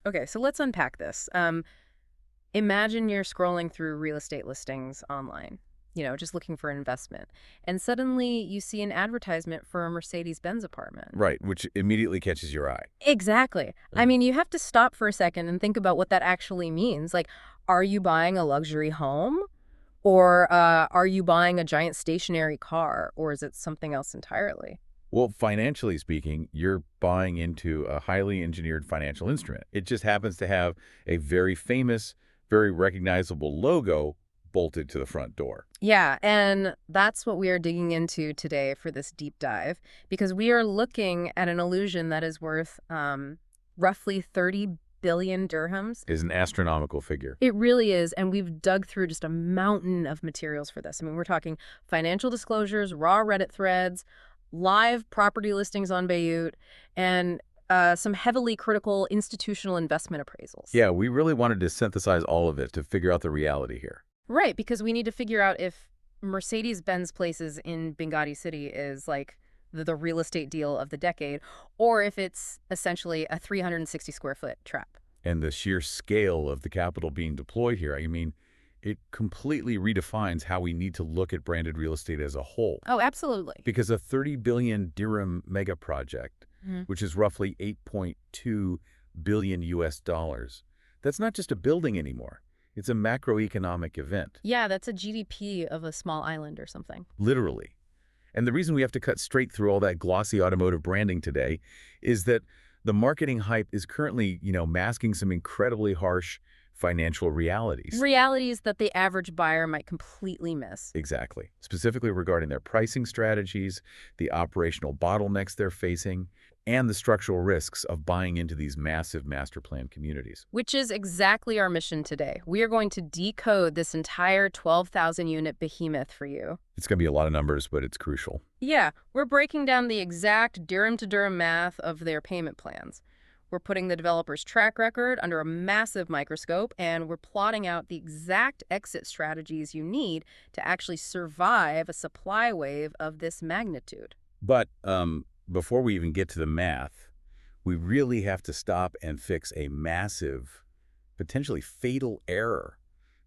Okay, so let's unpack this. Imagine you're scrolling through real estate listings online, just looking for an investment. And suddenly you see an advertisement for a Mercedes-Benz apartment. Right, which immediately catches your eye. Exactly. I mean, you have to stop for a second and think about what that actually means. Like, are you buying a luxury home? Or are you buying a giant stationary car? Or is it something else entirely? Well, financially speaking, you're buying into a highly engineered financial instrument. It just happens to have a very famous, very recognizable logo bolted to the front door. Yeah, and that's what we are digging into today for this deep dive, because we are looking at an illusion that is worth roughly 30 billion dirhams. Is an astronomical figure. It really is, and we've dug through just a mountain of materials for this. I mean, we're talking financial disclosures, raw Reddit threads, live property listings on Beirut, and some heavily critical institutional investment appraisals. Yeah, we really wanted to synthesize all of it to figure out the reality here. Right, because we need to figure out if Mercedes-Benz Places in Binghatti City is like the real estate deal of the decade, or if it's essentially a 360 square foot trap. And the sheer scale of the capital being deployed here, I mean, it completely redefines how we need to look at branded real estate as a whole. Oh, absolutely. Because a 30 billion dirham mega project, which is roughly 8.2 billion US dollars, that's not just a building anymore. It's a macroeconomic event. Yeah, that's a GDP of a small island or something. Literally. And the reason we have to cut straight through all that glossy automotive branding today is that the marketing hype is currently, masking some incredibly harsh financial realities. Realities that the average buyer might completely miss. Exactly. Specifically regarding their pricing strategies, the operational bottlenecks they're facing, and the structural risks of buying into these massive master plan communities. Which is exactly our mission today. We are going to decode this entire 12,000 unit behemoth for you. It's going to be a lot of numbers, but it's crucial. Yeah, we're breaking down the exact dirham to dirham math of their payment plans. We're putting the developer's track record under a massive microscope, and we're plotting out the exact exit strategies you need to actually survive a supply wave of this magnitude. But before we even get to the math, we really have to stop and fix a massive, potentially fatal error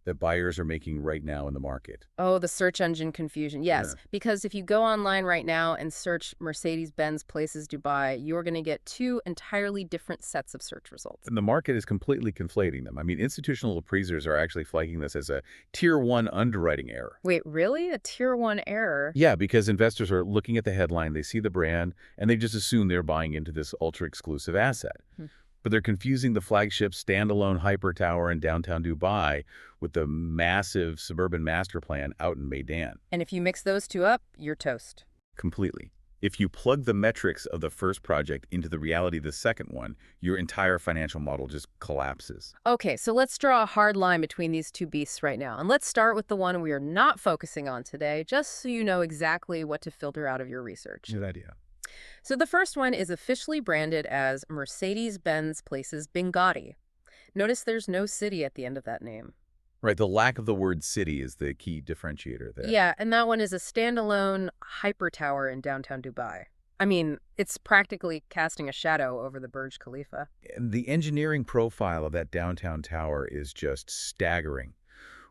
that buyers are making right now in the market. Oh, the search engine confusion. Yes, because if you go online right now and search Mercedes-Benz Places Dubai, you're going to get two entirely different sets of search results. And the market is completely conflating them. I mean, institutional appraisers are actually flagging this as a Tier 1 underwriting error. Wait, really? A Tier 1 error? Yeah, because investors are looking at the headline, they see the brand, and they just assume they're buying into this ultra-exclusive asset. But they're confusing the flagship standalone hyper tower in downtown Dubai with the massive suburban master plan out in Meydan. And if you mix those two up, you're toast. Completely. If you plug the metrics of the first project into the reality of the second one, your entire financial model just collapses. Okay, so let's draw a hard line between these two beasts right now. And let's start with the one we are not focusing on today, just so you know exactly what to filter out of your research. Good idea. So the first one is officially branded as Mercedes-Benz Places Binghatti. Notice there's no city at the end of that name. Right, the lack of the word city is the key differentiator there. Yeah, and that one is a standalone hyper tower in downtown Dubai. I mean, it's practically casting a shadow over the Burj Khalifa. And the engineering profile of that downtown tower is just staggering.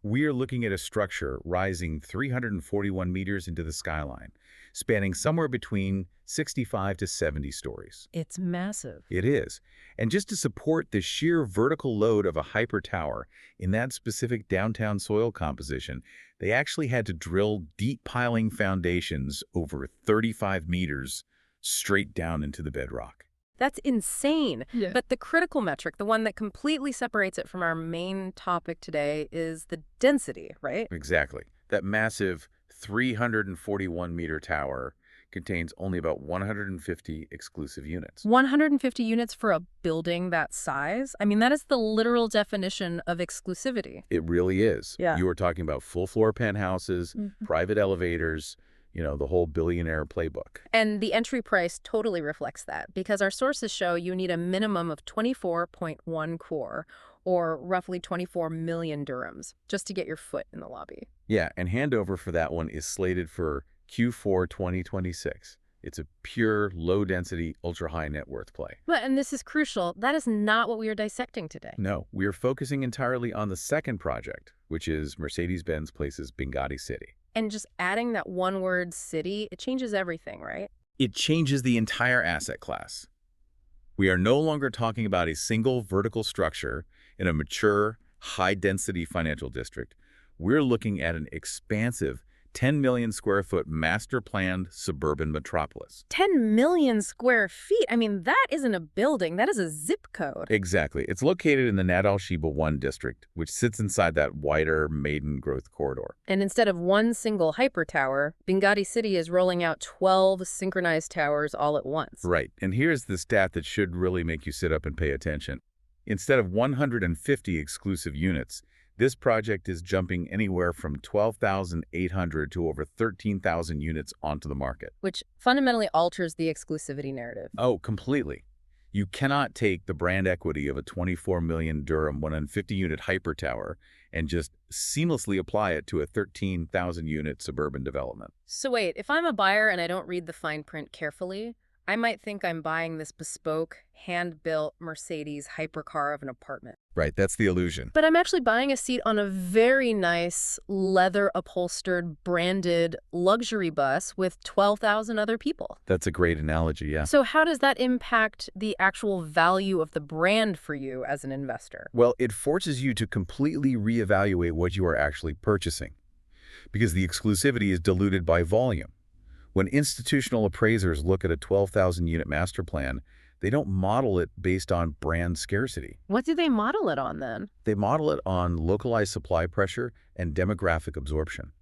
We are looking at a structure rising 341 meters into the skyline, spanning somewhere between 65 to 70 stories. It's massive. It is. And just to support the sheer vertical load of a hyper tower in that specific downtown soil composition, they actually had to drill deep piling foundations over 35 meters straight down into the bedrock. That's insane. Yeah. But the critical metric, the one that completely separates it from our main topic today, is the density, right? Exactly. That massive 341-meter tower contains only about 150 exclusive units. 150 units for a building that size? I mean, that is the literal definition of exclusivity. It really is. Yeah. You are talking about full-floor penthouses, private elevators, the whole billionaire playbook. And the entry price totally reflects that, because our sources show you need a minimum of 24.1 crore, or roughly 24 million dirhams, just to get your foot in the lobby. Yeah, and handover for that one is slated for Q4 2026. It's a pure, low-density, ultra-high net worth play. And this is crucial. That is not what we are dissecting today. No, we are focusing entirely on the second project, which is Mercedes-Benz Places Binghatti City. And just adding that one word city, it changes everything, right? It changes the entire asset class. We are no longer talking about a single vertical structure in a mature, high-density financial district. We're looking at an expansive 10 million square foot master-planned suburban metropolis. 10 million square feet. I mean, that isn't a building. That is a zip code. Exactly. It's located in the Sheba 1 district, which sits inside that wider Meydan growth corridor. And instead of one single hyper tower, Binghatti City is rolling out 12 synchronized towers all at once. Right. And here's the stat that should really make you sit up and pay attention. Instead of 150 exclusive units, this project is jumping anywhere from 12,800 to over 13,000 units onto the market. Which fundamentally alters the exclusivity narrative. Oh, completely. You cannot take the brand equity of a 24 million dirham 150-unit hyper tower and just seamlessly apply it to a 13,000-unit suburban development. So wait, if I'm a buyer and I don't read the fine print carefully, I might think I'm buying this bespoke, hand-built Mercedes hypercar of an apartment. Right, that's the illusion. But I'm actually buying a seat on a very nice, leather-upholstered, branded luxury bus with 12,000 other people. That's a great analogy, yeah. So how does that impact the actual value of the brand for you as an investor? Well, it forces you to completely reevaluate what you are actually purchasing, because the exclusivity is diluted by volume. When institutional appraisers look at a 12,000-unit master plan, they don't model it based on brand scarcity. What do they model it on then? They model it on localized supply pressure and demographic absorption.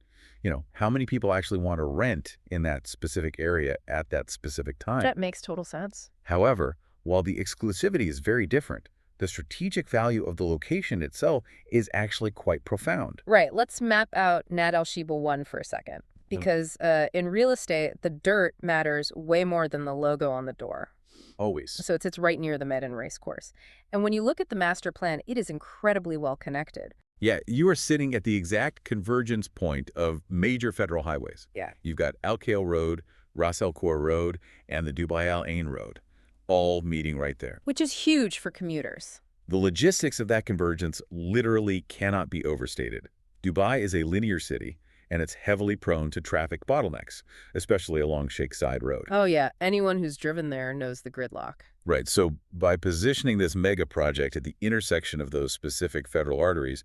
You know, how many people actually want to rent in that specific area at that specific time. That makes total sense. However, while the exclusivity is very different, the strategic value of the location itself is actually quite profound. Right. Let's map out Nad Al Sheba 1 for a second. Because in real estate, the dirt matters way more than the logo on the door. Always. So it sits right near the Meydan racecourse. And when you look at the master plan, it is incredibly well connected. Yeah, you are sitting at the exact convergence point of major federal highways. Yeah. You've got Al Khail Road, Ras Al Khor Road, and the Dubai Al Ain Road, all meeting right there. Which is huge for commuters. The logistics of that convergence literally cannot be overstated. Dubai is a linear city, and it's heavily prone to traffic bottlenecks, especially along Sheikh Zayed Road. Oh, yeah. Anyone who's driven there knows the gridlock. Right. So by positioning this mega project at the intersection of those specific federal arteries,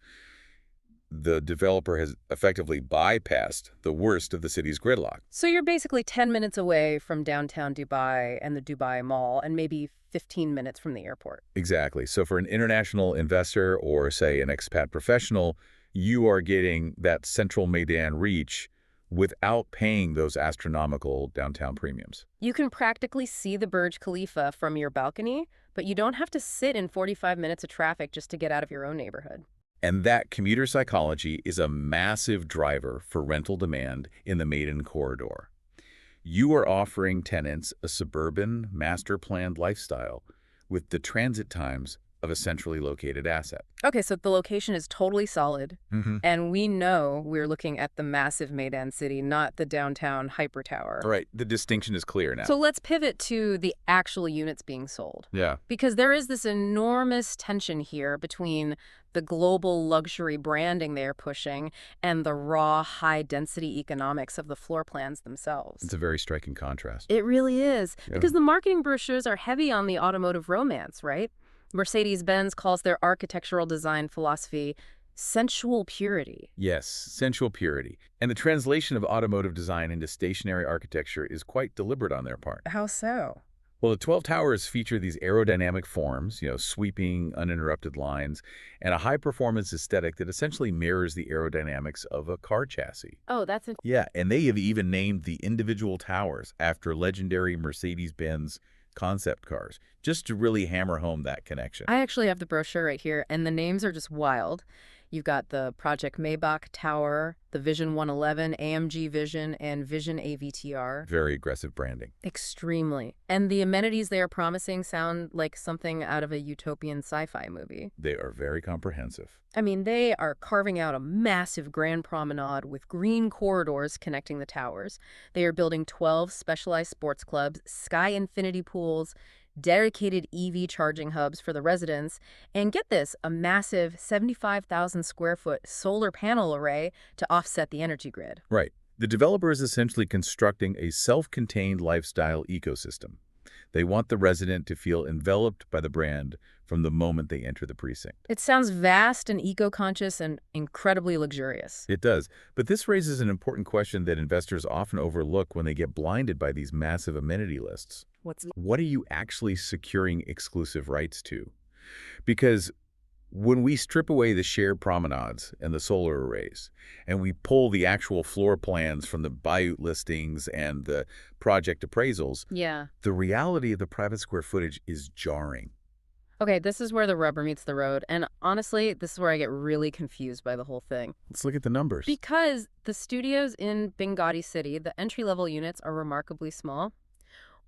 the developer has effectively bypassed the worst of the city's gridlock. So you're basically 10 minutes away from downtown Dubai and the Dubai Mall, and maybe 15 minutes from the airport. Exactly. So for an international investor or, say, an expat professional, you are getting that central Meydan reach without paying those astronomical downtown premiums. You can practically see the Burj Khalifa from your balcony, but you don't have to sit in 45 minutes of traffic just to get out of your own neighborhood. And that commuter psychology is a massive driver for rental demand in the Meydan corridor. You are offering tenants a suburban, master-planned lifestyle with the transit times of a centrally located asset. Okay, so the location is totally solid, and we know we're looking at the massive Meydan city, not the downtown hyper tower. All right, the distinction is clear now. So let's pivot to the actual units being sold. Yeah. Because there is this enormous tension here between the global luxury branding they're pushing and the raw, high-density economics of the floor plans themselves. It's a very striking contrast. It really is, Yeah. because the marketing brochures are heavy on the automotive romance, right? Mercedes-Benz calls their architectural design philosophy sensual purity. Yes, sensual purity. And the translation of automotive design into stationary architecture is quite deliberate on their part. How so? Well, the 12 towers feature these aerodynamic forms, sweeping, uninterrupted lines, and a high-performance aesthetic that essentially mirrors the aerodynamics of a car chassis. Oh, that's Yeah, and they have even named the individual towers after legendary Mercedes-Benz concept cars, just to really hammer home that connection. I actually have the brochure right here, and the names are just wild. You've got the Project Maybach Tower, the Vision 111, AMG Vision, and Vision AVTR. Very aggressive branding. Extremely. And the amenities they are promising sound like something out of a utopian sci-fi movie. They are very comprehensive. I mean, they are carving out a massive grand promenade with green corridors connecting the towers. They are building 12 specialized sports clubs, sky infinity pools, dedicated EV charging hubs for the residents, and get this, a massive 75,000 square foot solar panel array to offset the energy grid. Right. The developer is essentially constructing a self-contained lifestyle ecosystem. They want the resident to feel enveloped by the brand from the moment they enter the precinct. It sounds vast and eco-conscious and incredibly luxurious. It does. But this raises an important question that investors often overlook when they get blinded by these massive amenity lists. What are you actually securing exclusive rights to? Because when we strip away the shared promenades and the solar arrays, and we pull the actual floor plans from the Bayou listings and the project appraisals, the reality of the private square footage is jarring. Okay, this is where the rubber meets the road, and honestly, this is where I get really confused by the whole thing. Let's look at the numbers. Because the studios in Binghatti City, the entry-level units are remarkably small.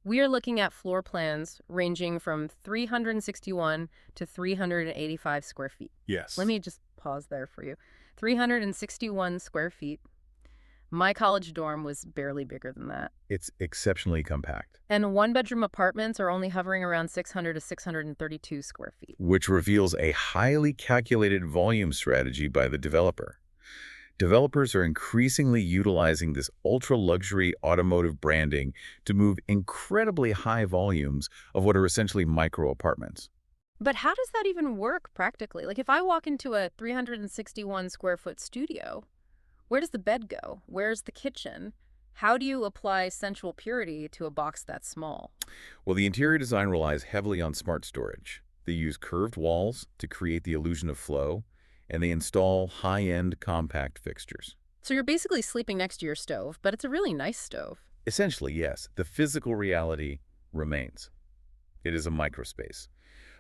We are looking at floor plans ranging from 361 to 385 square feet. Yes. Let me just pause there for you. 361 square feet. My college dorm was barely bigger than that. It's exceptionally compact. And one-bedroom apartments are only hovering around 600 to 632 square feet. Which reveals a highly calculated volume strategy by the developer. Developers are increasingly utilizing this ultra-luxury automotive branding to move incredibly high volumes of what are essentially micro-apartments. But how does that even work practically? Like if I walk into a 361 square foot studio, where does the bed go? Where's the kitchen? How do you apply sensual purity to a box that small? Well, the interior design relies heavily on smart storage. They use curved walls to create the illusion of flow, and they install high-end compact fixtures. So you're basically sleeping next to your stove, but it's a really nice stove. Essentially, yes. The physical reality remains. It is a microspace.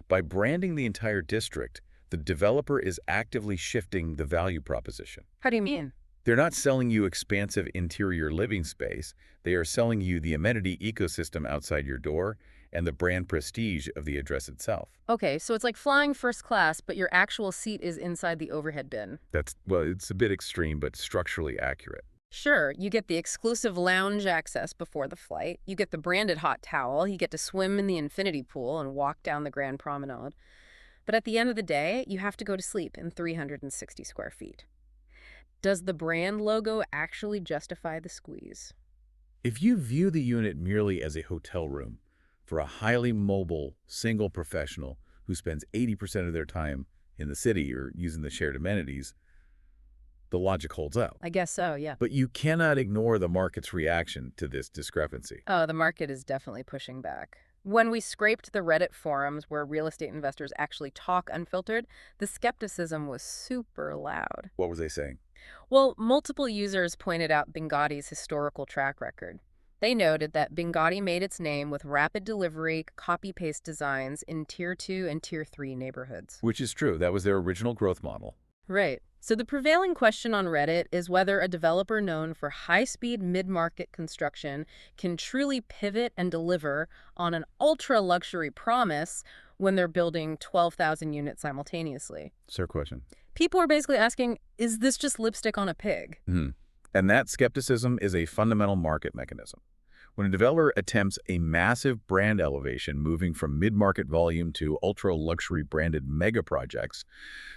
By branding the entire district, the developer is actively shifting the value proposition. How do you mean? They're not selling you expansive interior living space. They are selling you the amenity ecosystem outside your door and the brand prestige of the address itself. Okay, so it's like flying first class, but your actual seat is inside the overhead bin. Well, it's a bit extreme, but structurally accurate. Sure, you get the exclusive lounge access before the flight, you get the branded hot towel, you get to swim in the infinity pool and walk down the Grand Promenade. But at the end of the day, you have to go to sleep in 360 square feet. Does the brand logo actually justify the squeeze? If you view the unit merely as a hotel room for a highly mobile, single professional who spends 80% of their time in the city or using the shared amenities, the logic holds out. I guess so, yeah. But you cannot ignore the market's reaction to this discrepancy. Oh, the market is definitely pushing back. When we scraped the Reddit forums where real estate investors actually talk unfiltered, the skepticism was super loud. What was they saying? Well, multiple users pointed out Binghatti's historical track record. They noted that Binghatti made its name with rapid delivery, copy-paste designs in Tier 2 and Tier 3 neighborhoods. Which is true. That was their original growth model. Right. So the prevailing question on Reddit is whether a developer known for high-speed mid-market construction can truly pivot and deliver on an ultra-luxury promise when they're building 12,000 units simultaneously. Fair question. People are basically asking, is this just lipstick on a pig? And that skepticism is a fundamental market mechanism. When a developer attempts a massive brand elevation, moving from mid-market volume to ultra-luxury branded mega projects,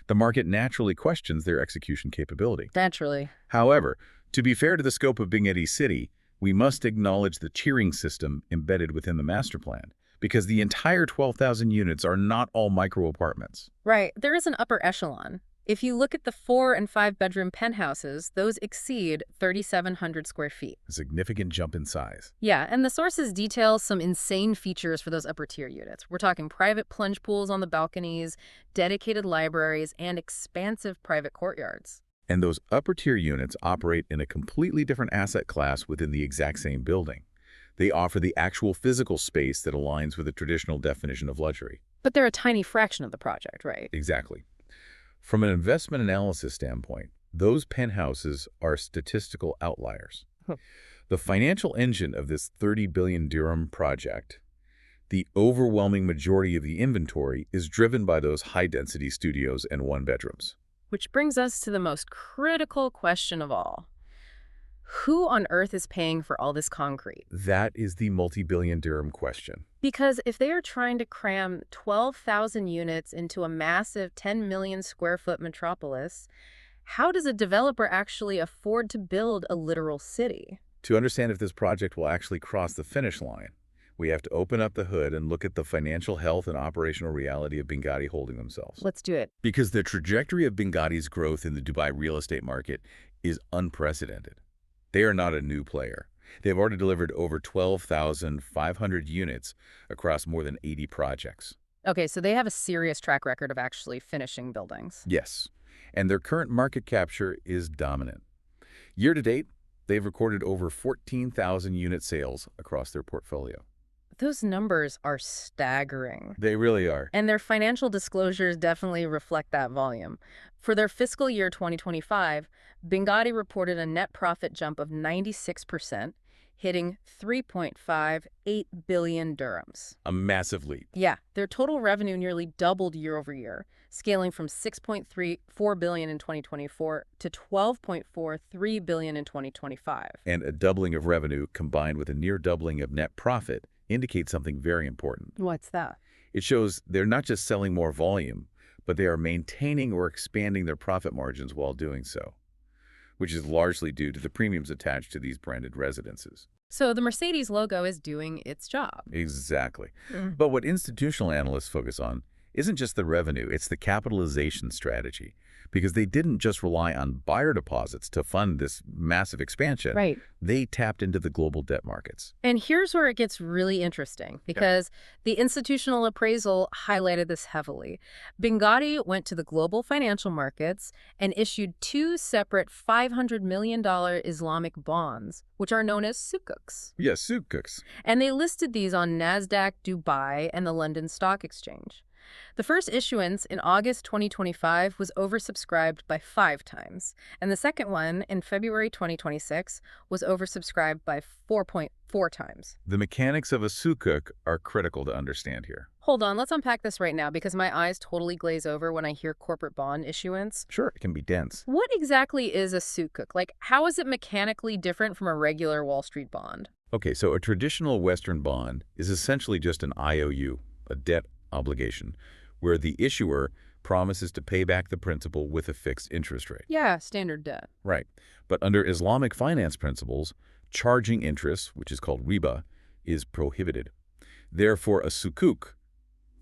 the market naturally questions their execution capability. Naturally. However, to be fair to the scope of Binghatti City, we must acknowledge the tiering system embedded within the master plan, because the entire 12,000 units are not all micro-apartments. Right. There is an upper echelon. If you look at the 4- and 5-bedroom penthouses, those exceed 3,700 square feet. A significant jump in size. Yeah, and the sources detail some insane features for those upper-tier units. We're talking private plunge pools on the balconies, dedicated libraries, and expansive private courtyards. And those upper-tier units operate in a completely different asset class within the exact same building. They offer the actual physical space that aligns with the traditional definition of luxury. But they're a tiny fraction of the project, right? Exactly. From an investment analysis standpoint, those penthouses are statistical outliers. Huh. The financial engine of this 30 billion dirham project, the overwhelming majority of the inventory, is driven by those high-density studios and one-bedrooms. Which brings us to the most critical question of all. Who on earth is paying for all this concrete? That is the multi-billion dirham question. Because if they are trying to cram 12,000 units into a massive 10 million square foot metropolis, how does a developer actually afford to build a literal city? To understand if this project will actually cross the finish line, we have to open up the hood and look at the financial health and operational reality of Binghatti holding themselves. Let's do it. Because the trajectory of Binghatti's growth in the Dubai real estate market is unprecedented. They are not a new player. They've already delivered over 12,500 units across more than 80 projects. Okay, so they have a serious track record of actually finishing buildings. Yes, and their current market capture is dominant. Year to date, they've recorded over 14,000 unit sales across their portfolio. Those numbers are staggering. They really are. And their financial disclosures definitely reflect that volume. For their fiscal year 2025, Binghatti reported a net profit jump of 96%, hitting 3.58 billion dirhams. A massive leap. Yeah, their total revenue nearly doubled year over year, scaling from 6.34 billion in 2024 to 12.43 billion in 2025. And a doubling of revenue combined with a near doubling of net profit indicates something very important. What's that? It shows they're not just selling more volume, but they are maintaining or expanding their profit margins while doing so, which is largely due to the premiums attached to these branded residences. So the Mercedes logo is doing its job. Exactly. But what institutional analysts focus on isn't just the revenue, it's the capitalization strategy. Because they didn't just rely on buyer deposits to fund this massive expansion. Right. They tapped into the global debt markets. And here's where it gets really interesting, because the institutional appraisal highlighted this heavily. Binghatti went to the global financial markets and issued two separate $500 million Islamic bonds, which are known as sukuks. Yes, sukuks. And they listed these on NASDAQ, Dubai, and the London Stock Exchange. The first issuance in August 2025 was oversubscribed by 5 times, and the second one in February 2026 was oversubscribed by 4.4 times. The mechanics of a sukuk are critical to understand here. Hold on, let's unpack this right now because my eyes totally glaze over when I hear corporate bond issuance. Sure, it can be dense. What exactly is a sukuk? Like, how is it mechanically different from a regular Wall Street bond? Okay, so a traditional Western bond is essentially just an IOU, a debt obligation, where the issuer promises to pay back the principal with a fixed interest rate. Yeah, standard debt. Right. But under Islamic finance principles, charging interest, which is called riba, is prohibited. Therefore, a sukuk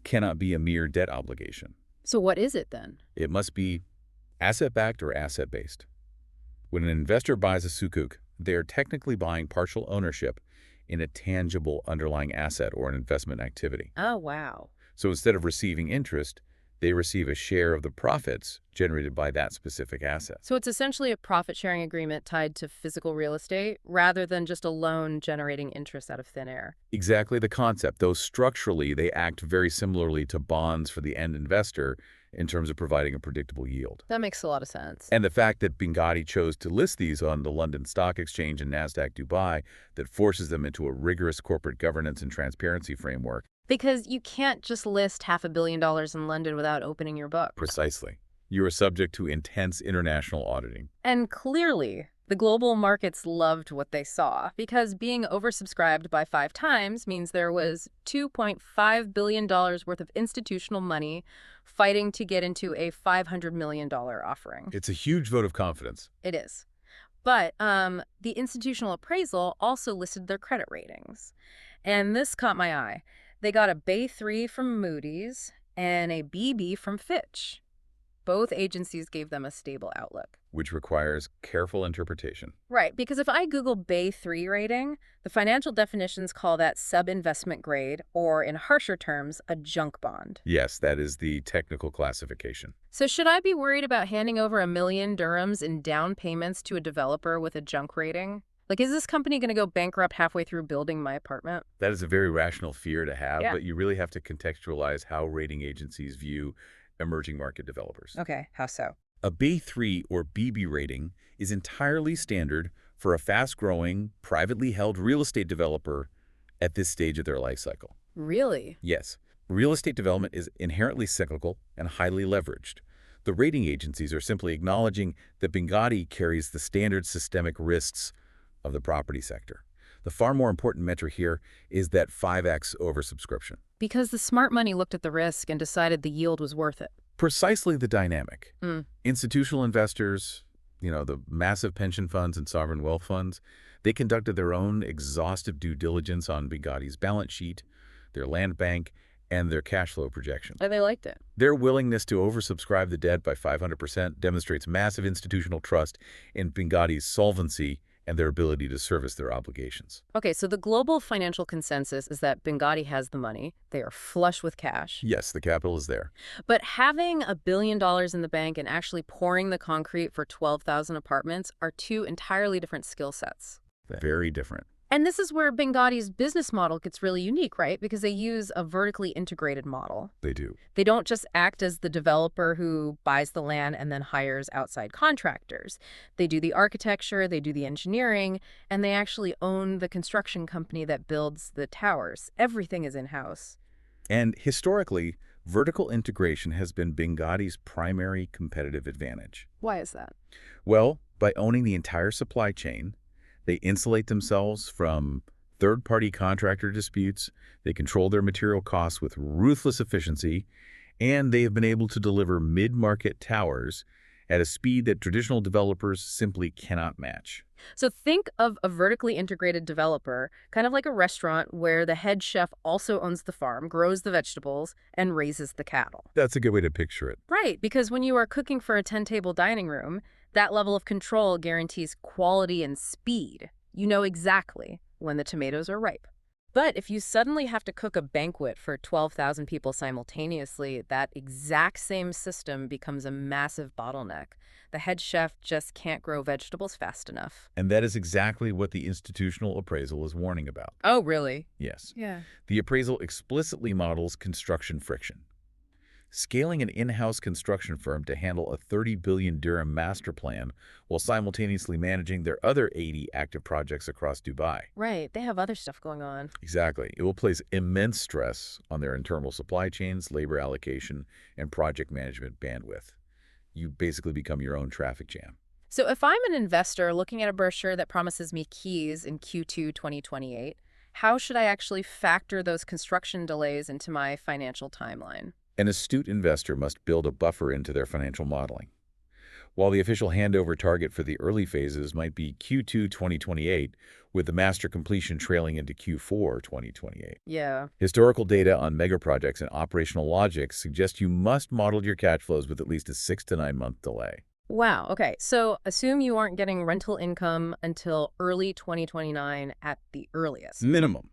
cannot be a mere debt obligation. So what is it then? It must be asset-backed or asset-based. When an investor buys a sukuk, they are technically buying partial ownership in a tangible underlying asset or an investment activity. Oh, wow. So instead of receiving interest, they receive a share of the profits generated by that specific asset. So it's essentially a profit-sharing agreement tied to physical real estate rather than just a loan generating interest out of thin air. Exactly the concept, though structurally they act very similarly to bonds for the end investor in terms of providing a predictable yield. That makes a lot of sense. And the fact that Binghatti chose to list these on the London Stock Exchange and NASDAQ Dubai that forces them into a rigorous corporate governance and transparency framework. Because you can't just list $500 million in London without opening your book. Precisely. You are subject to intense international auditing. And clearly, the global markets loved what they saw, because being oversubscribed by 5 times means there was $2.5 billion worth of institutional money fighting to get into a $500 million offering. It's a huge vote of confidence. It is. But the institutional appraisal also listed their credit ratings. And this caught my eye. They got a Bay3 from Moody's and a BB from Fitch. Both agencies gave them a stable outlook. Which requires careful interpretation. Right, because if I Google Bay3 rating, the financial definitions call that sub-investment grade, or in harsher terms, a junk bond. Yes, that is the technical classification. So should I be worried about handing over 1 million dirhams in down payments to a developer with a junk rating? Like, is this company going to go bankrupt halfway through building my apartment? That is a very rational fear to have, Yeah. but you really have to contextualize how rating agencies view emerging market developers. Okay, how so? A B3 or BB rating is entirely standard for a fast-growing, privately held real estate developer at this stage of their life cycle. Really? Yes, real estate development is inherently cyclical and highly leveraged. The rating agencies are simply acknowledging that Binghatti carries the standard systemic risks of the property sector. The far more important metric here is that 5x oversubscription. Because the smart money looked at the risk and decided the yield was worth it. Precisely the dynamic. Mm. Institutional investors, the massive pension funds and sovereign wealth funds, they conducted their own exhaustive due diligence on Binghatti's balance sheet, their land bank, and their cash flow projections. And they liked it. Their willingness to oversubscribe the debt by 500% demonstrates massive institutional trust in Binghatti's solvency and their ability to service their obligations. Okay, so the global financial consensus is that Binghatti has the money. They are flush with cash. Yes, the capital is there. But having $1 billion in the bank and actually pouring the concrete for 12,000 apartments are two entirely different skill sets. Very different. And this is where Binghatti's business model gets really unique, right? Because they use a vertically integrated model. They do. They don't just act as the developer who buys the land and then hires outside contractors. They do the architecture, they do the engineering, and they actually own the construction company that builds the towers. Everything is in-house. And historically, vertical integration has been Binghatti's primary competitive advantage. Why is that? Well, by owning the entire supply chain, they insulate themselves from third-party contractor disputes, they control their material costs with ruthless efficiency, and they have been able to deliver mid-market towers at a speed that traditional developers simply cannot match. So think of a vertically integrated developer, kind of like a restaurant where the head chef also owns the farm, grows the vegetables, and raises the cattle. That's a good way to picture it. Right, because when you are cooking for a 10-table dining room, that level of control guarantees quality and speed. You know exactly when the tomatoes are ripe. But if you suddenly have to cook a banquet for 12,000 people simultaneously, that exact same system becomes a massive bottleneck. The head chef just can't grow vegetables fast enough. And that is exactly what the institutional appraisal is warning about. Oh, really? Yes. Yeah. The appraisal explicitly models construction friction. Scaling an in-house construction firm to handle a 30 billion dirham master plan while simultaneously managing their other 80 active projects across Dubai. Right, they have other stuff going on. Exactly. It will place immense stress on their internal supply chains, labor allocation, and project management bandwidth. You basically become your own traffic jam. So if I'm an investor looking at a brochure that promises me keys in Q2 2028, how should I actually factor those construction delays into my financial timeline? An astute investor must build a buffer into their financial modeling. While the official handover target for the early phases might be Q2 2028, with the master completion trailing into Q4 2028. Yeah. Historical data on megaprojects and operational logic suggest you must model your cash flows with at least a 6 to 9 month delay. Wow. Okay. So assume you aren't getting rental income until early 2029 at the earliest. Minimum.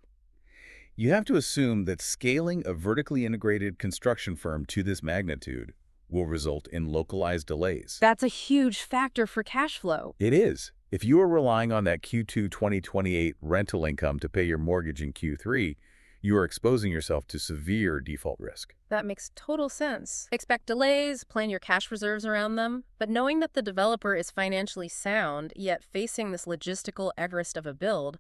You have to assume that scaling a vertically integrated construction firm to this magnitude will result in localized delays. That's a huge factor for cash flow. It is. If you are relying on that Q2 2028 rental income to pay your mortgage in Q3, you are exposing yourself to severe default risk. That makes total sense. Expect delays, plan your cash reserves around them, but knowing that the developer is financially sound, yet facing this logistical Everest of a build,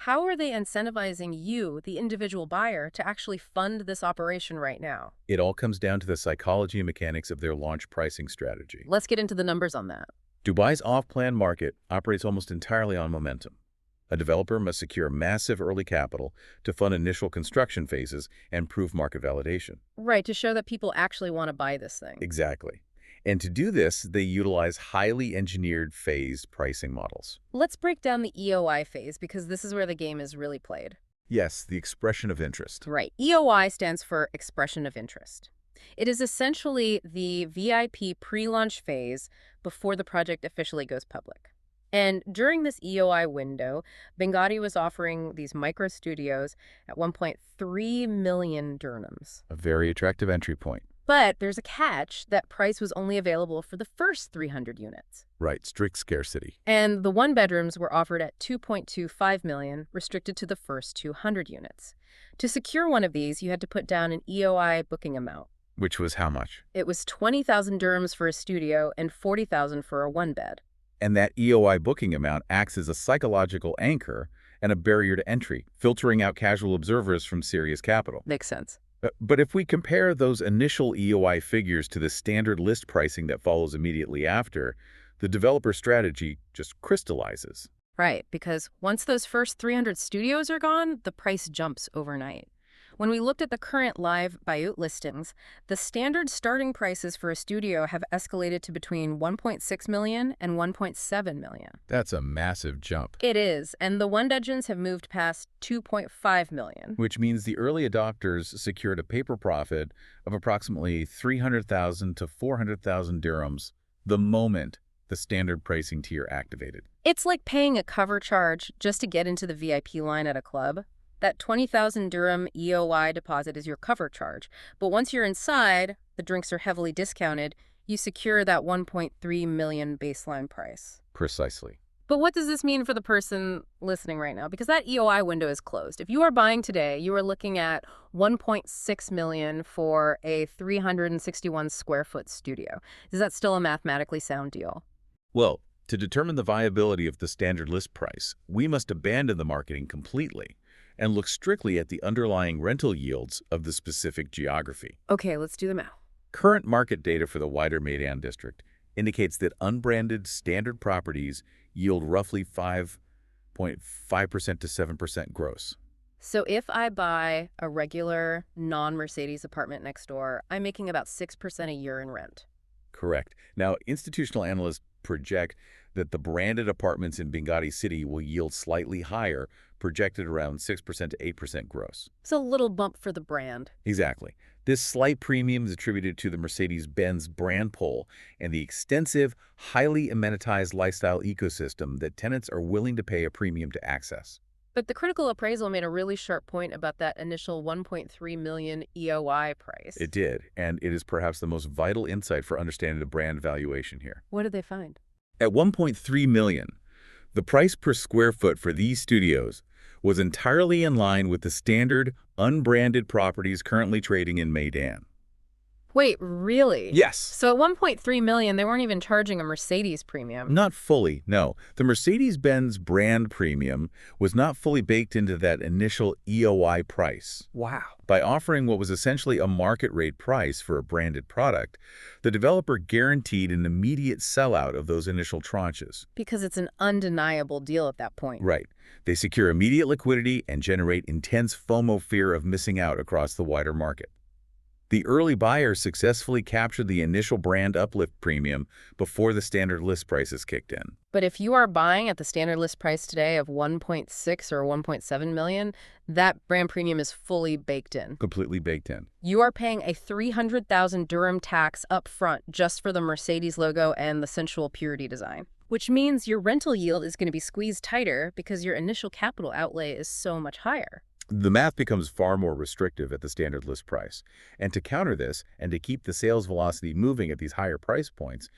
how are they incentivizing you, the individual buyer, to actually fund this operation right now? It all comes down to the psychology and mechanics of their launch pricing strategy. Let's get into the numbers on that. Dubai's off-plan market operates almost entirely on momentum. A developer must secure massive early capital to fund initial construction phases and prove market validation. Right, to show that people actually want to buy this thing. Exactly. And to do this, they utilize highly engineered phased pricing models. Let's break down the EOI phase because this is where the game is really played. Yes, the expression of interest. Right. EOI stands for expression of interest. It is essentially the VIP pre-launch phase before the project officially goes public. And during this EOI window, Binghatti was offering these micro studios at 1.3 million dirhams. A very attractive entry point. But there's a catch. That price was only available for the first 300 units. Right, strict scarcity. And the one-bedrooms were offered at 2.25 million, restricted to the first 200 units. To secure one of these, you had to put down an EOI booking amount, Which was how much? It was 20,000 dirhams for a studio and 40,000 for a one-bed. And that EOI booking amount acts as a psychological anchor and a barrier to entry, filtering out casual observers from serious capital. Makes sense. But if we compare those initial EOI figures to the standard list pricing that follows immediately after, the developer strategy just crystallizes. Right, because once those first 300 studios are gone, the price jumps overnight. When we looked at the current live Bayut listings, the standard starting prices for a studio have escalated to between 1.6 million and 1.7 million. That's a massive jump. It is, and the one-bedrooms have moved past 2.5 million. Which means the early adopters secured a paper profit of approximately 300,000 to 400,000 dirhams the moment the standard pricing tier activated. It's like paying a cover charge just to get into the VIP line at a club. That 20,000 dirham EOI deposit is your cover charge. But once you're inside, the drinks are heavily discounted, you secure that 1.3 million baseline price. Precisely. But what does this mean for the person listening right now? Because that EOI window is closed. If you are buying today, you are looking at 1.6 million for a 361 square foot studio. Is that still a mathematically sound deal? Well, to determine the viability of the standard list price, we must abandon the marketing completely and look strictly at the underlying rental yields of the specific geography. Okay, let's do the math. Current market data for the wider Meydan district indicates that unbranded standard properties yield roughly 5.5% to 7% gross. So if I buy a regular non-Mercedes apartment next door, I'm making about 6% a year in rent. Correct. Now, institutional analysts project that the branded apartments in Binghatti City will yield slightly higher, projected around 6% to 8% gross. It's a little bump for the brand. Exactly. This slight premium is attributed to the Mercedes-Benz brand pull and the extensive, highly amenitized lifestyle ecosystem that tenants are willing to pay a premium to access. But the critical appraisal made a really sharp point about that initial 1.3 million EOI price. It did, and it is perhaps the most vital insight for understanding the brand valuation here. What did they find? At 1.3 million, the price per square foot for these studios was entirely in line with the standard, unbranded properties currently trading in Meydan. Wait, really? Yes. So at 1.3 million, they weren't even charging a Mercedes premium. Not fully, no. The Mercedes-Benz brand premium was not fully baked into that initial EOI price. Wow. By offering what was essentially a market rate price for a branded product, the developer guaranteed an immediate sellout of those initial tranches. Because it's an undeniable deal at that point. Right. They secure immediate liquidity and generate intense FOMO fear of missing out across the wider market. The early buyers successfully captured the initial brand uplift premium before the standard list prices kicked in. But if you are buying at the standard list price today of 1.6 or 1.7 million, that brand premium is fully baked in. Completely baked in. You are paying a 300,000 dirham tax up front just for the Mercedes logo and the sensual purity design. Which means your rental yield is going to be squeezed tighter because your initial capital outlay is so much higher. The math becomes far more restrictive at the standard list price. And to counter this, and to keep the sales velocity moving at these higher price points,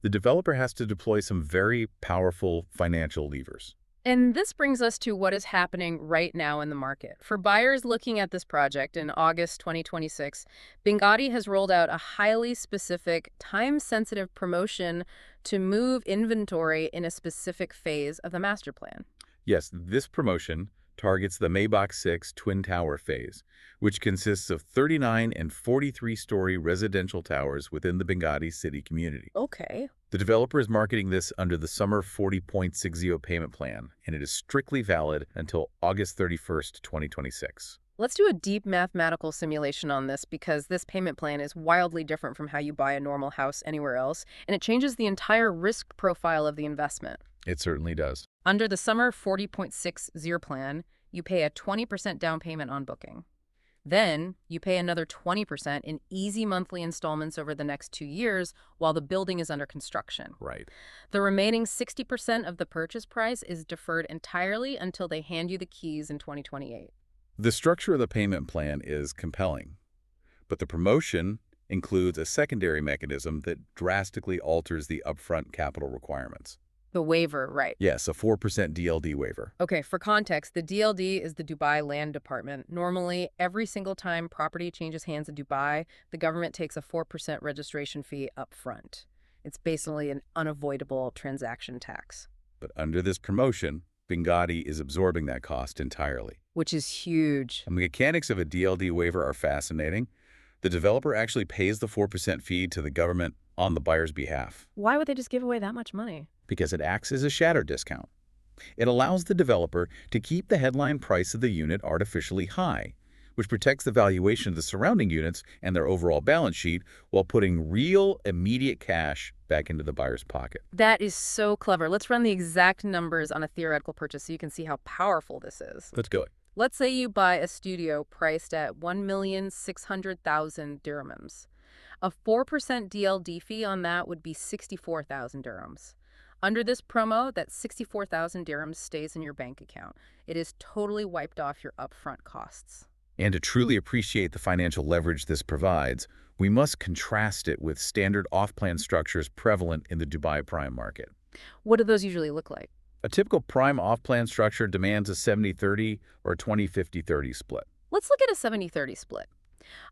the developer has to deploy some very powerful financial levers. And this brings us to what is happening right now in the market. For buyers looking at this project in August 2026, Binghatti has rolled out a highly specific, time-sensitive promotion to move inventory in a specific phase of the master plan. Yes, this promotion targets the Maybach 6 Twin Tower phase, which consists of 39 and 43-story residential towers within the Binghatti City community. Okay. The developer is marketing this under the Summer 40.60 payment plan, and it is strictly valid until August 31st, 2026. Let's do a deep mathematical simulation on this because this payment plan is wildly different from how you buy a normal house anywhere else, and it changes the entire risk profile of the investment. It certainly does. Under the Summer 40.60 plan, you pay a 20% down payment on booking. Then, you pay another 20% in easy monthly installments over the next 2 years while the building is under construction. Right. The remaining 60% of the purchase price is deferred entirely until they hand you the keys in 2028. The structure of the payment plan is compelling, but the promotion includes a secondary mechanism that drastically alters the upfront capital requirements. The waiver, right. Yes, a 4% DLD waiver. Okay, for context, the DLD is the Dubai Land Department. Normally, every single time property changes hands in Dubai, the government takes a 4% registration fee up front. It's basically an unavoidable transaction tax. But under this promotion, Binghatti is absorbing that cost entirely. Which is huge. The mechanics of a DLD waiver are fascinating. The developer actually pays the 4% fee to the government on the buyer's behalf Why would they just give away that much money? because it acts as a shatter discount. It allows the developer to keep the headline price of the unit artificially high, which protects the valuation of the surrounding units and their overall balance sheet while putting real, immediate cash back into the buyer's pocket. That is so clever. Let's run the exact numbers on a theoretical purchase so you can see how powerful this is. Let's go. Let's say you buy a studio priced at 1,600,000 dirhams. A 4% DLD fee on that would be 64,000 dirhams. Under this promo, that 64,000 dirhams stays in your bank account. It is totally wiped off your upfront costs. And to truly appreciate the financial leverage this provides, we must contrast it with standard off-plan structures prevalent in the Dubai prime market. What do those usually look like? A typical prime off-plan structure demands a 70-30 or a 20-50-30 split. Let's look at a 70-30 split.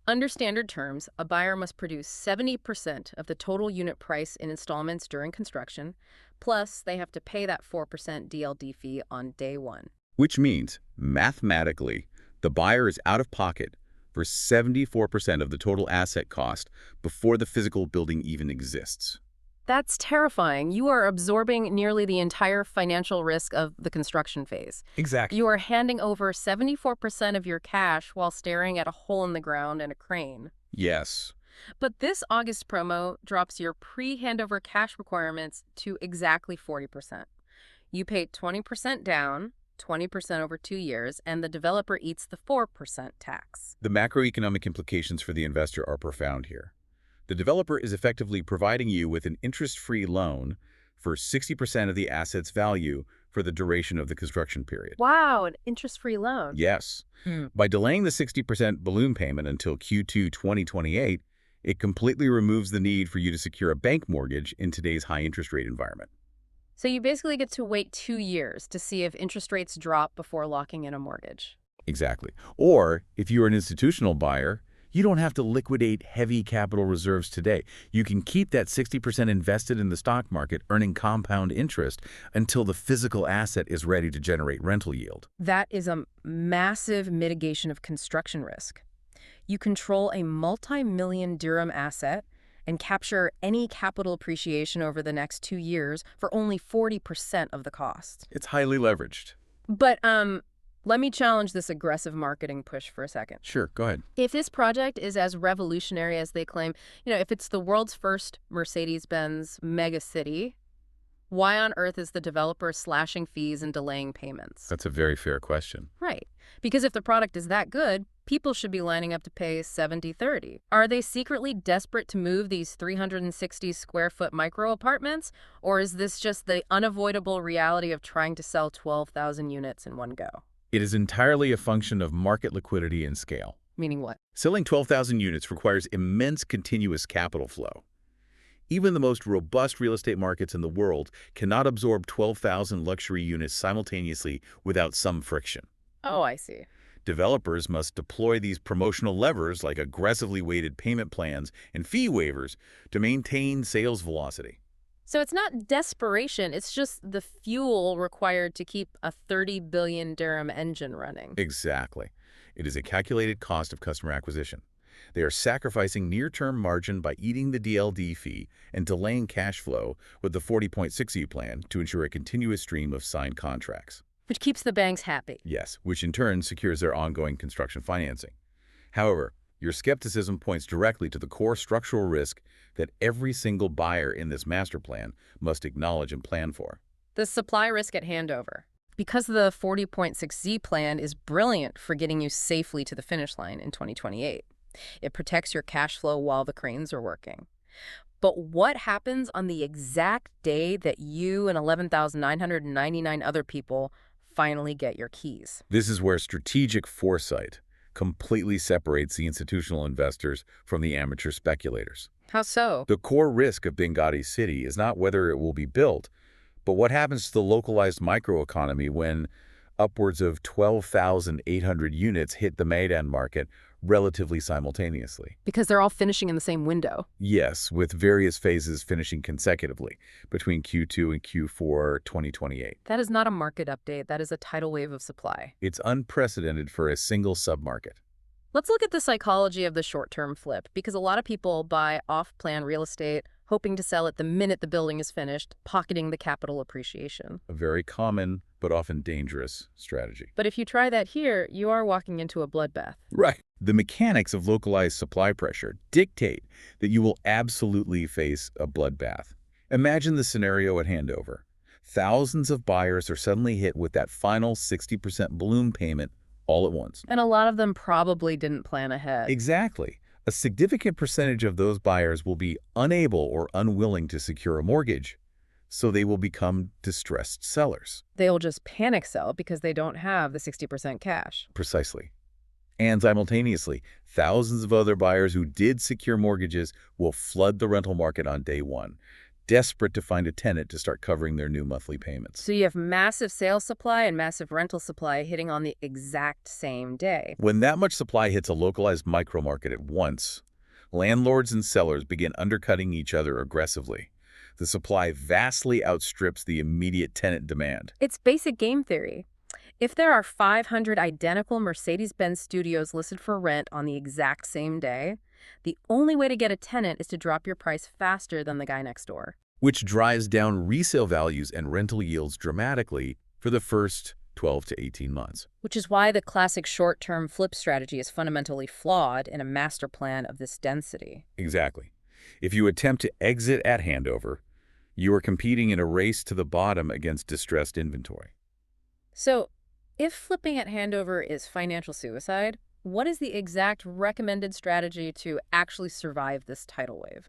Under standard terms, a buyer must produce 70% of the total unit price in installments during construction, plus they have to pay that 4% DLD fee on day one. Which means, mathematically, the buyer is out of pocket for 74% of the total asset cost before the physical building even exists. That's terrifying. You are absorbing nearly the entire financial risk of the construction phase. Exactly. You are handing over 74% of your cash while staring at a hole in the ground and a crane. Yes. But this August promo drops your pre-handover cash requirements to exactly 40%. You pay 20% down, 20% over 2 years, and the developer eats the 4% tax. The macroeconomic implications for the investor are profound here. The developer is effectively providing you with an interest-free loan for 60% of the asset's value for the duration of the construction period. Wow, an interest-free loan. Yes. By delaying the 60% balloon payment until Q2 2028, it completely removes the need for you to secure a bank mortgage in today's high interest rate environment. So you basically get to wait 2 years to see if interest rates drop before locking in a mortgage. Exactly. Or, if you're an institutional buyer, you don't have to liquidate heavy capital reserves today. You can keep that 60% invested in the stock market, earning compound interest until the physical asset is ready to generate rental yield. That is a massive mitigation of construction risk. You control a multi-million dirham asset and capture any capital appreciation over the next 2 years for only 40% of the cost. It's highly leveraged. But let me challenge this aggressive marketing push for a second. Sure, go ahead. If this project is as revolutionary as they claim, if it's the world's first Mercedes-Benz mega city, why on earth is the developer slashing fees and delaying payments? That's a very fair question. Right. Because if the product is that good, people should be lining up to pay 70-30. Are they secretly desperate to move these 360 square foot micro apartments? Or is this just the unavoidable reality of trying to sell 12,000 units in one go? It is entirely a function of market liquidity and scale. Meaning what? Selling 12,000 units requires immense continuous capital flow. Even the most robust real estate markets in the world cannot absorb 12,000 luxury units simultaneously without some friction. Oh, I see. Developers must deploy these promotional levers like aggressively weighted payment plans and fee waivers to maintain sales velocity. So it's not desperation, it's just the fuel required to keep a 30 billion dirham engine running. Exactly. It is a calculated cost of customer acquisition. They are sacrificing near-term margin by eating the DLD fee and delaying cash flow with the 40.6E plan to ensure a continuous stream of signed contracts. Which keeps the banks happy. Yes, which in turn secures their ongoing construction financing. However, your skepticism points directly to the core structural risk that every single buyer in this master plan must acknowledge and plan for. The supply risk at handover. Because the 40.6Z plan is brilliant for getting you safely to the finish line in 2028. It protects your cash flow while the cranes are working. But what happens on the exact day that you and 11,999 other people finally get your keys? This is where strategic foresight completely separates the institutional investors from the amateur speculators. How so? The core risk of Binghatti City is not whether it will be built, But what happens to the localized microeconomy when upwards of 12,800 units hit the Meydan market relatively simultaneously? Because they're all finishing in the same window. Yes, with various phases finishing consecutively between Q2 and Q4 2028. That is not a market update. That is a tidal wave of supply. It's unprecedented for a single submarket. Let's look at the psychology of the short-term flip, because a lot of people buy off-plan real estate, hoping to sell it the minute the building is finished, pocketing the capital appreciation. A very common but often dangerous strategy. But if you try that here, you are walking into a bloodbath. Right. The mechanics of localized supply pressure dictate that you will absolutely face a bloodbath. Imagine the scenario at handover. Thousands of buyers are suddenly hit with that final 60% balloon payment all at once. And a lot of them probably didn't plan ahead. Exactly. A significant percentage of those buyers will be unable or unwilling to secure a mortgage, so they will become distressed sellers. They'll just panic sell because they don't have the 60% cash. Precisely. And simultaneously, thousands of other buyers who did secure mortgages will flood the rental market on day one, desperate to find a tenant to start covering their new monthly payments. So you have massive sales supply and massive rental supply hitting on the exact same day. When that much supply hits a localized micro-market at once, landlords and sellers begin undercutting each other aggressively. The supply vastly outstrips the immediate tenant demand. It's basic game theory. If there are 500 identical Mercedes-Benz studios listed for rent on the exact same day, the only way to get a tenant is to drop your price faster than the guy next door. Which drives down resale values and rental yields dramatically for the first 12 to 18 months. Which is why the classic short-term flip strategy is fundamentally flawed in a master plan of this density. Exactly. If you attempt to exit at handover, you are competing in a race to the bottom against distressed inventory. So, if flipping at handover is financial suicide, what is the exact recommended strategy to actually survive this tidal wave?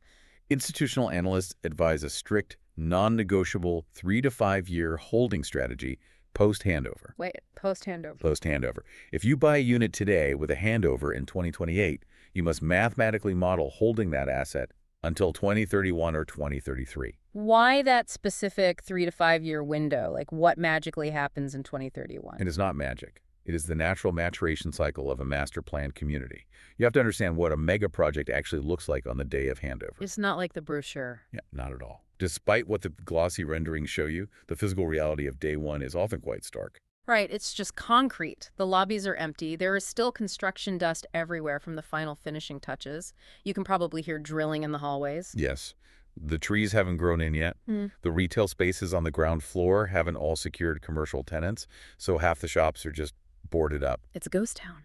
Institutional analysts advise a strict, non-negotiable 3 to 5 year holding strategy post-handover. Wait, post-handover. Post-handover. If you buy a unit today with a handover in 2028, you must mathematically model holding that asset until 2031 or 2033. Why that specific 3 to 5 year window? Like, what magically happens in 2031? It is not magic. It is the natural maturation cycle of a master planned community. You have to understand what a mega project actually looks like on the day of handover. It's not like the brochure. Yeah, not at all. Despite what the glossy renderings show you, the physical reality of day one is often quite stark. Right, it's just concrete. The lobbies are empty. There is still construction dust everywhere from the final finishing touches. You can probably hear drilling in the hallways. Yes. The trees haven't grown in yet. The retail spaces on the ground floor haven't all secured commercial tenants, so half the shops are just boarded up. It's a ghost town.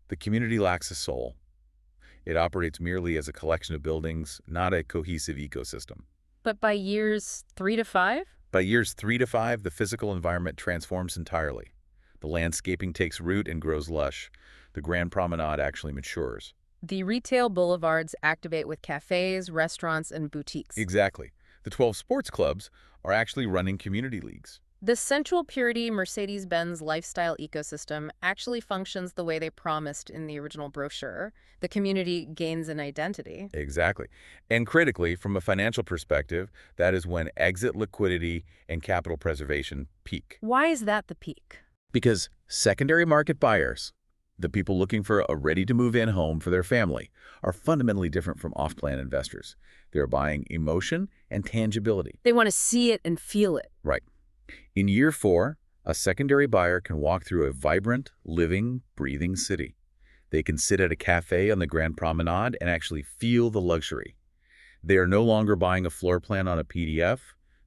The community lacks a soul. It operates merely as a collection of buildings, not a cohesive ecosystem. But by years 3 to 5? By years 3 to 5, the physical environment transforms entirely. The landscaping takes root and grows lush. The Grand Promenade actually matures. The retail boulevards activate with cafes, restaurants, and boutiques. Exactly. The 12 sports clubs are actually running community leagues. The Central Purity Mercedes-Benz lifestyle ecosystem actually functions the way they promised in the original brochure. The community gains an identity. Exactly. And critically, from a financial perspective, that is when exit liquidity and capital preservation peak. Why is that the peak? Because secondary market buyers, the people looking for a ready-to-move-in home for their family, are fundamentally different from off-plan investors. They're buying emotion and tangibility. They want to see it and feel it. Right. In year 4, a secondary buyer can walk through a vibrant, living, breathing city. They can sit at a cafe on the Grand Promenade and actually feel the luxury. They are no longer buying a floor plan on a PDF.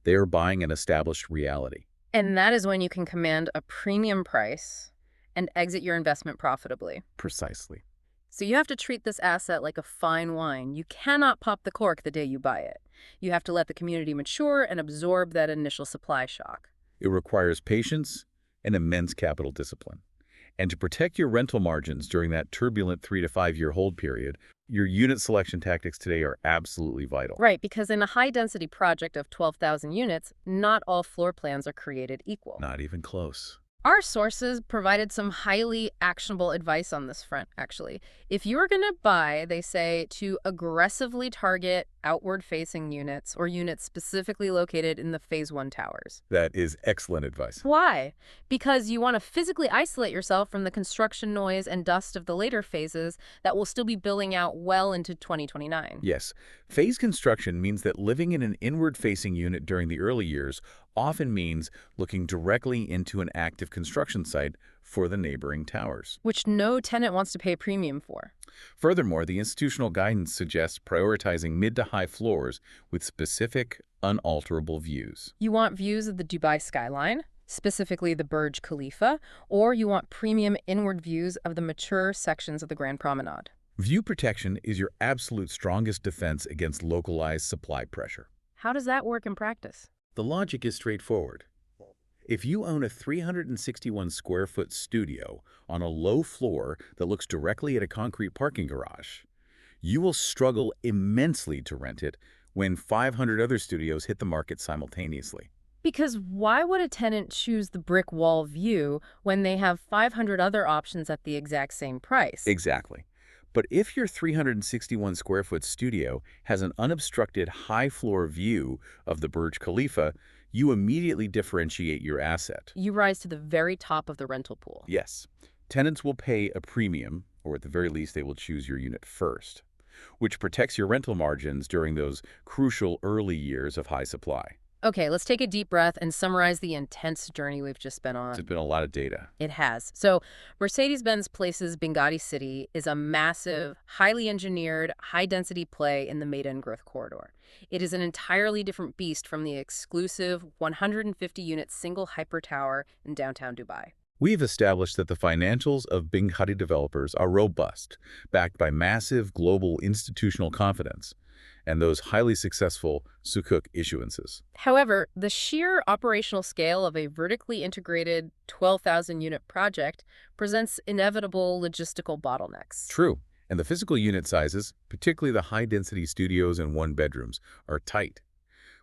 They are buying an established reality. And that is when you can command a premium price and exit your investment profitably. Precisely. So you have to treat this asset like a fine wine. You cannot pop the cork the day you buy it. You have to let the community mature and absorb that initial supply shock. It requires patience and immense capital discipline. And to protect your rental margins during that turbulent 3 to 5 year hold period, your unit selection tactics today are absolutely vital. Right, because in a high-density project of 12,000 units, not all floor plans are created equal. Not even close. Our sources provided some highly actionable advice on this front, actually. If you're going to buy, they say, to aggressively target outward-facing units or units specifically located in the Phase 1 towers. That is excellent advice. Why? Because you want to physically isolate yourself from the construction noise and dust of the later phases that will still be billing out well into 2029. Yes, phase construction means that living in an inward-facing unit during the early years often means looking directly into an active construction site for the neighboring towers. Which no tenant wants to pay a premium for. Furthermore, the institutional guidance suggests prioritizing mid to high floors with specific, unalterable views. You want views of the Dubai skyline, specifically the Burj Khalifa, or you want premium inward views of the mature sections of the Grand Promenade. View protection is your absolute strongest defense against localized supply pressure. How does that work in practice? The logic is straightforward. If you own a 361 square foot studio on a low floor that looks directly at a concrete parking garage, you will struggle immensely to rent it when 500 other studios hit the market simultaneously. Because why would a tenant choose the brick wall view when they have 500 other options at the exact same price? Exactly. But if your 361 square foot studio has an unobstructed high floor view of the Burj Khalifa, you immediately differentiate your asset. You rise to the very top of the rental pool. Yes. Tenants will pay a premium, or at the very least they will choose your unit first, which protects your rental margins during those crucial early years of high supply. Okay, let's take a deep breath and summarize the intense journey we've just been on. It's been a lot of data. It has. So, Mercedes-Benz Places Binghatti City is a massive, highly engineered, high-density play in the Meydan growth corridor. It is an entirely different beast from the exclusive 150-unit single hyper tower in downtown Dubai. We've established that the financials of Binghatti developers are robust, backed by massive global institutional confidence, and those highly successful sukuk issuances. However, the sheer operational scale of a vertically integrated 12,000-unit project presents inevitable logistical bottlenecks. True. And the physical unit sizes, particularly the high-density studios and one-bedrooms, are tight,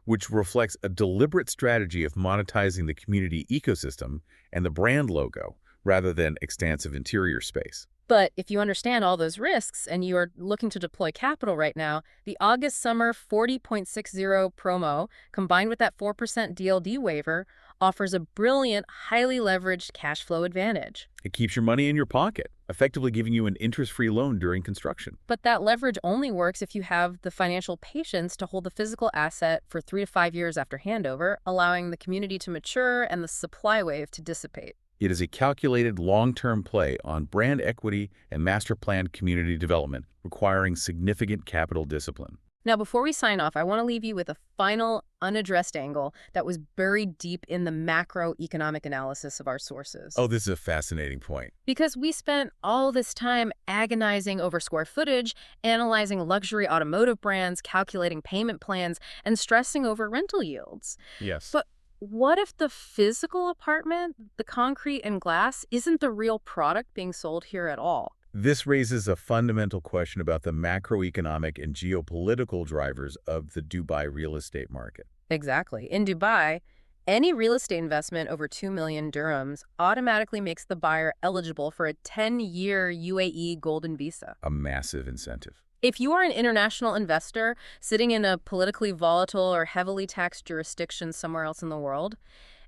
which reflects a deliberate strategy of monetizing the community ecosystem and the brand logo, rather than extensive interior space. But if you understand all those risks and you are looking to deploy capital right now, the August-summer 40.60 promo, combined with that 4% DLD waiver, offers a brilliant, highly leveraged cash flow advantage. It keeps your money in your pocket, effectively giving you an interest-free loan during construction. But that leverage only works if you have the financial patience to hold the physical asset for 3 to 5 years after handover, allowing the community to mature and the supply wave to dissipate. It is a calculated long-term play on brand equity and master-planned community development, requiring significant capital discipline. Now, before we sign off, I want to leave you with a final, unaddressed angle that was buried deep in the macroeconomic analysis of our sources. Oh, this is a fascinating point. Because we spent all this time agonizing over square footage, analyzing luxury automotive brands, calculating payment plans, and stressing over rental yields. Yes. But what if the physical apartment, the concrete and glass, isn't the real product being sold here at all? This raises a fundamental question about the macroeconomic and geopolitical drivers of the Dubai real estate market. Exactly. In Dubai, any real estate investment over 2 million dirhams automatically makes the buyer eligible for a 10-year UAE golden visa. A massive incentive. If you are an international investor sitting in a politically volatile or heavily taxed jurisdiction somewhere else in the world,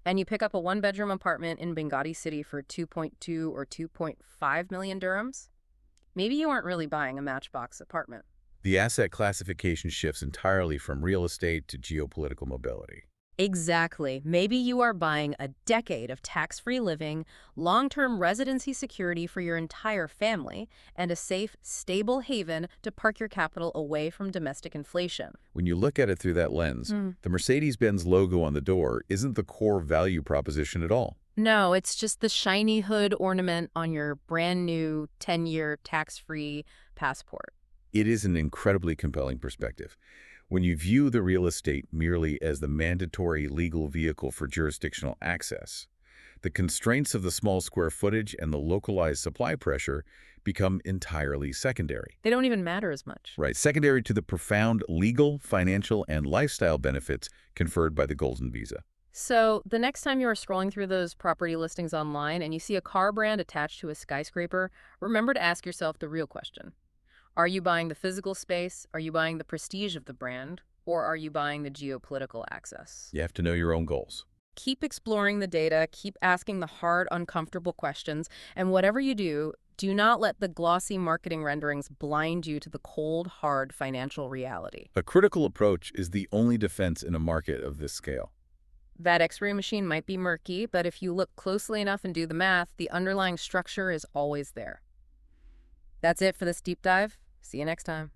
and you pick up a one-bedroom apartment in Binghatti City for 2.2 or 2.5 million dirhams, maybe you aren't really buying a matchbox apartment. The asset classification shifts entirely from real estate to geopolitical mobility. Exactly. Maybe you are buying a decade of tax-free living, long-term residency security for your entire family, and a safe, stable haven to park your capital away from domestic inflation. When you look at it through that lens, the Mercedes-Benz logo on the door isn't the core value proposition at all. No, it's just the shiny hood ornament on your brand new 10-year tax-free passport. It is an incredibly compelling perspective. When you view the real estate merely as the mandatory legal vehicle for jurisdictional access, the constraints of the small square footage and the localized supply pressure become entirely secondary. They don't even matter as much. Right, secondary to the profound legal, financial, and lifestyle benefits conferred by the Golden Visa. So the next time you are scrolling through those property listings online and you see a car brand attached to a skyscraper, remember to ask yourself the real question. Are you buying the physical space? Are you buying the prestige of the brand? Or are you buying the geopolitical access? You have to know your own goals. Keep exploring the data, keep asking the hard, uncomfortable questions, and whatever you do, do not let the glossy marketing renderings blind you to the cold, hard financial reality. A critical approach is the only defense in a market of this scale. That X-ray machine might be murky, but if you look closely enough and do the math, the underlying structure is always there. That's it for this deep dive. See you next time.